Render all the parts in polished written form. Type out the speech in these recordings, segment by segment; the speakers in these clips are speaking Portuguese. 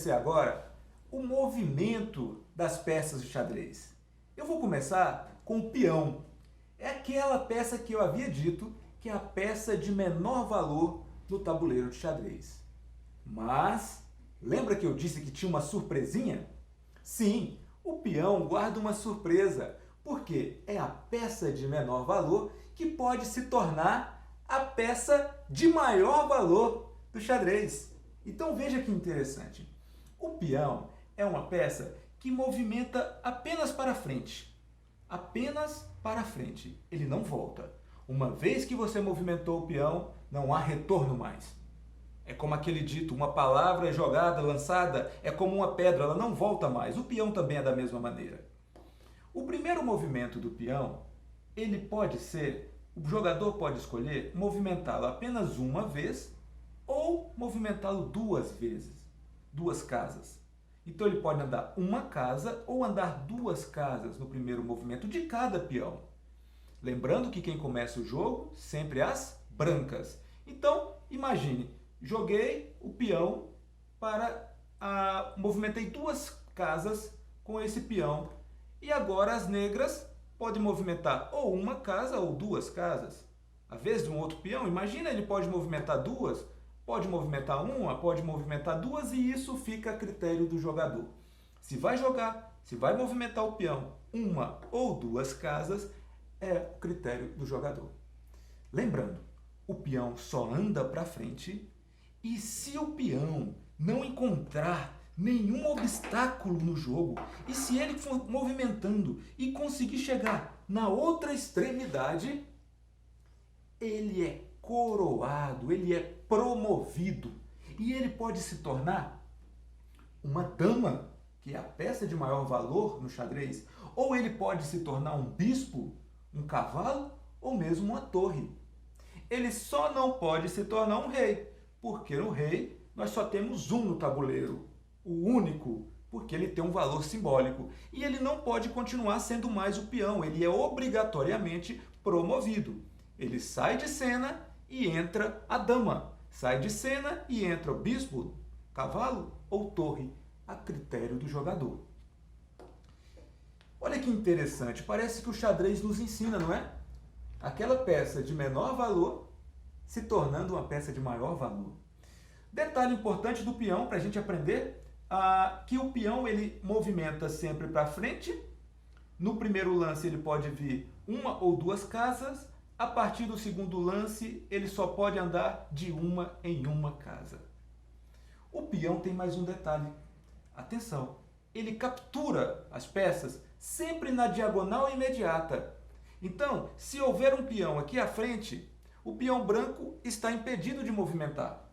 conhecer agora o movimento das peças de xadrez. Eu vou começar com o peão. É aquela peça que eu havia dito que é a peça de menor valor no tabuleiro de xadrez. Mas, lembra que eu disse que tinha uma surpresinha? Sim, o peão guarda uma surpresa, porque é a peça de menor valor que pode se tornar a peça de maior valor do xadrez. Então veja que interessante. O peão é uma peça que movimenta apenas para frente. Apenas para frente. Ele não volta. Uma vez que você movimentou o peão, não há retorno mais. É como aquele dito, uma palavra jogada, lançada, é como uma pedra, ela não volta mais. O peão também é da mesma maneira. O primeiro movimento do peão, ele pode ser, o jogador pode escolher movimentá-lo apenas uma vez ou movimentá-lo duas vezes, duas casas. Então ele pode andar uma casa ou andar duas casas no primeiro movimento de cada peão. Lembrando que quem começa o jogo sempre é as brancas. Então, imagine, joguei o peão movimentei duas casas com esse peão. E agora as negras podem movimentar ou uma casa ou duas casas. À vez de um outro peão, imagina, ele pode movimentar duas, pode movimentar uma, pode movimentar duas, e isso fica a critério do jogador. Se vai jogar, se vai movimentar o peão uma ou duas casas, é o critério do jogador. Lembrando, o peão só anda para frente e se o peão não encontrar nenhum obstáculo no jogo, e se ele for movimentando e conseguir chegar na outra extremidade, ele é coroado, ele é promovido e ele pode se tornar uma dama, que é a peça de maior valor no xadrez, ou ele pode se tornar um bispo, um cavalo ou mesmo uma torre. Ele só não pode se tornar um rei, porque no rei nós só temos um no tabuleiro, o único, porque ele tem um valor simbólico. E ele não pode continuar sendo mais o peão, ele é obrigatoriamente promovido. Ele sai de cena e entra a dama, sai de cena e entra o bispo, cavalo ou torre, a critério do jogador. Olha que interessante, parece que o xadrez nos ensina, não é? Aquela peça de menor valor se tornando uma peça de maior valor. Detalhe importante do peão para a gente aprender, que o peão ele movimenta sempre para frente. No primeiro lance ele pode vir uma ou duas casas. A partir do segundo lance ele só pode andar de uma em uma casa. O peão tem mais um detalhe. Atenção, ele captura as peças sempre na diagonal imediata. Então, se houver um peão aqui à frente, o peão branco está impedido de movimentar,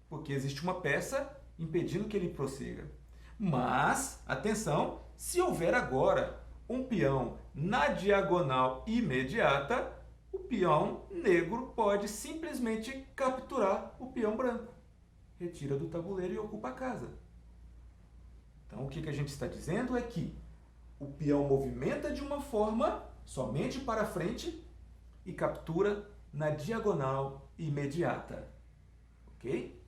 porque existe uma peça impedindo que ele prossiga. Mas, atenção, se houver agora um peão na diagonal imediata, o peão negro pode simplesmente capturar o peão branco. Retira do tabuleiro e ocupa a casa. Então, o que a gente está dizendo é que o peão movimenta de uma forma somente para frente e captura na diagonal imediata. Ok?